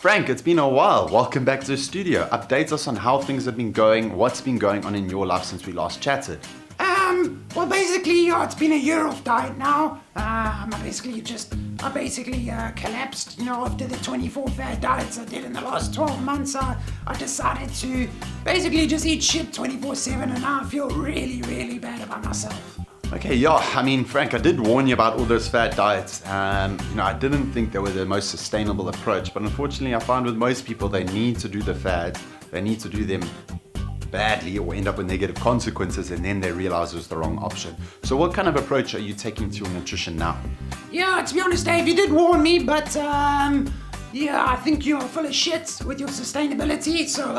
Frank, it's been a while. Welcome back to the studio. Update us on how things have been going, what's been going on in your life since we last chatted. Well, basically, it's been a year of diet now. I basically collapsed, after the 24 fad diets I did in the last 12 months. I decided to basically just eat shit 24/7, and now I feel really, really bad about myself. Okay, Frank, I did warn you about all those fad diets. I didn't think they were the most sustainable approach, but unfortunately I find with most people, they need to do the fads. They need to do them badly or end up with negative consequences, and then they realize it was the wrong option. So what kind of approach are you taking to your nutrition now? Yeah, to be honest, Dave, you did warn me, but I think you're full of shit with your sustainability. So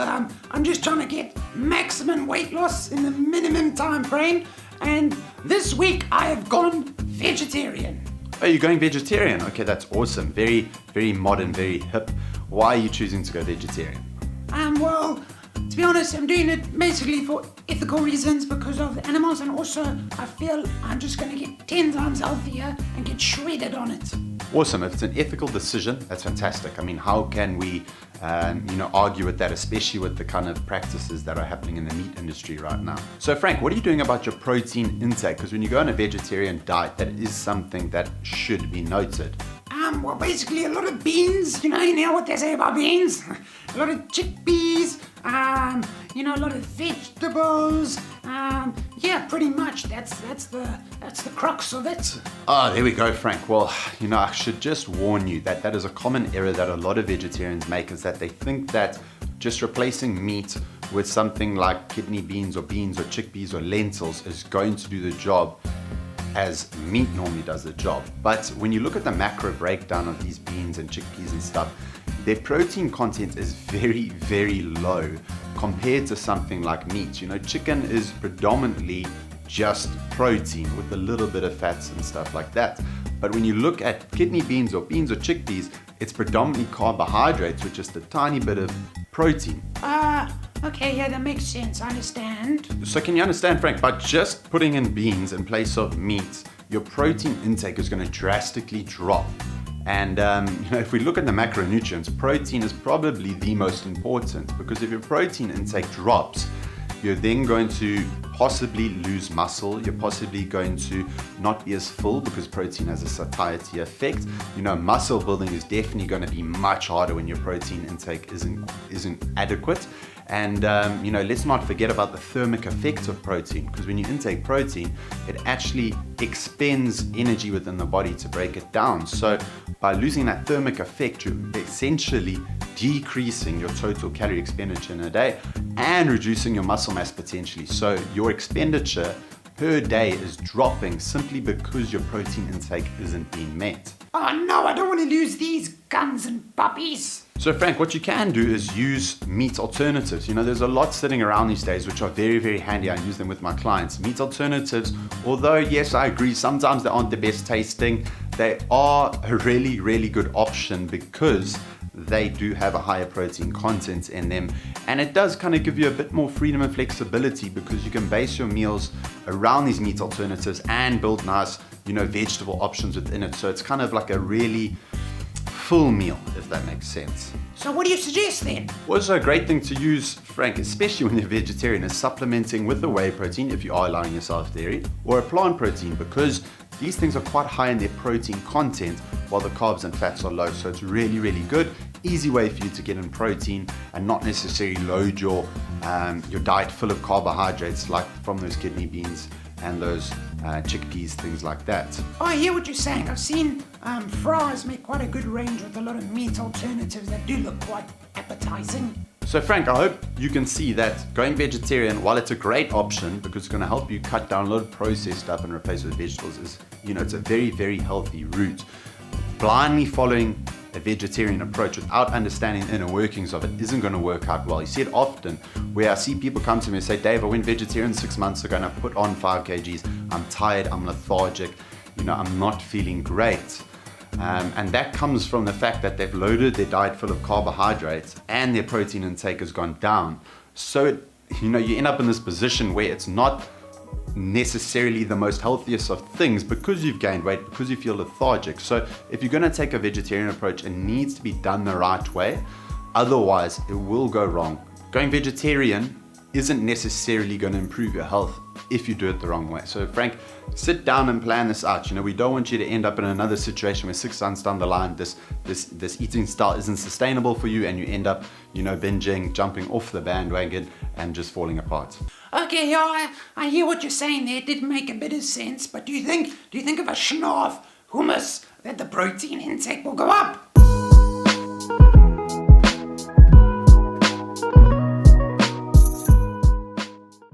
I'm just trying to get maximum weight loss in the minimum time frame. And this week I have gone vegetarian. Oh, you're going vegetarian? Okay, that's awesome. Very, very modern, very hip. Why are you choosing to go vegetarian? Well, to be honest, I'm doing it basically for ethical reasons because of the animals, and also I feel I'm just going to get 10 times healthier and get shredded on it. Awesome. If it's an ethical decision, that's fantastic. I mean, how can we, argue with that, especially with the kind of practices that are happening in the meat industry right now? So, Frank, what are you doing about your protein intake? Because when you go on a vegetarian diet, that is something that should be noted. Well, basically a lot of beans, you know what they say about beans? A lot of chickpeas, a lot of vegetables, pretty much that's the crux of it. Oh, there we go, Frank. Well, I should just warn you that is a common error that a lot of vegetarians make, is that they think that just replacing meat with something like kidney beans or chickpeas or lentils is going to do the job as meat normally does the job. But when you look at the macro breakdown of these beans and chickpeas and stuff, their protein content is very, very low compared to something like meat. Chicken is predominantly just protein with a little bit of fats and stuff like that. But when you look at kidney beans or chickpeas, it's predominantly carbohydrates with just a tiny bit of protein. Okay, yeah, that makes sense. I understand. So can you understand, Frank, by just putting in beans in place of meat, your protein intake is going to drastically drop. And, if we look at the macronutrients, protein is probably the most important, because if your protein intake drops, you're then going to possibly lose muscle. You're possibly going to not be as full because protein has a satiety effect. Muscle building is definitely going to be much harder when your protein intake isn't adequate. And, let's not forget about the thermic effect of protein, because when you intake protein, it actually expends energy within the body to break it down. So by losing that thermic effect, you're essentially decreasing your total calorie expenditure in a day and reducing your muscle mass potentially. So your expenditure per day is dropping simply because your protein intake isn't being met. Oh no, I don't want to lose these guns and puppies. So Frank, what you can do is use meat alternatives. There's a lot sitting around these days which are very, very handy. I use them with my clients. Meat alternatives, although yes, I agree, sometimes they aren't the best tasting, they are a really, really good option because they do have a higher protein content in them, and it does kind of give you a bit more freedom and flexibility because you can base your meals around these meat alternatives and build nice, vegetable options within it. So it's kind of like a really full meal, if that makes sense. So what do you suggest then? Also, a great thing to use, Frank, especially when you're vegetarian, is supplementing with a whey protein if you are allowing yourself dairy, or a plant protein, because these things are quite high in their protein content while the carbs and fats are low. So it's really, really good. Easy way for you to get in protein and not necessarily load your diet full of carbohydrates like from those kidney beans and those chickpeas, things like that. Oh, I hear what you're saying. I've seen Fry's make quite a good range with a lot of meat alternatives that do look quite appetizing. So Frank, I hope you can see that going vegetarian, while it's a great option because it's going to help you cut down a lot of processed stuff and replace it with vegetables, is, it's a very, very healthy route. Blindly following a vegetarian approach without understanding the inner workings of it isn't going to work out well. You see it often where I see people come to me and say, Dave, I went vegetarian 6 months ago and I put on 5 kgs. I'm tired, I'm lethargic, I'm not feeling great. And that comes from the fact that they've loaded their diet full of carbohydrates and their protein intake has gone down. So, you end up in this position where it's not necessarily the most healthiest of things because you've gained weight, because you feel lethargic. So if you're going to take a vegetarian approach, it needs to be done the right way. Otherwise, it will go wrong. Going vegetarian isn't necessarily going to improve your health if you do it the wrong way. So Frank, sit down and plan this out. We don't want you to end up in another situation where 6 months down the line, this eating style isn't sustainable for you and you end up, binging, jumping off the bandwagon and just falling apart. Okay, yeah, I hear what you're saying there. It did make a bit of sense, but do you think if I schnorf hummus that the protein intake will go up?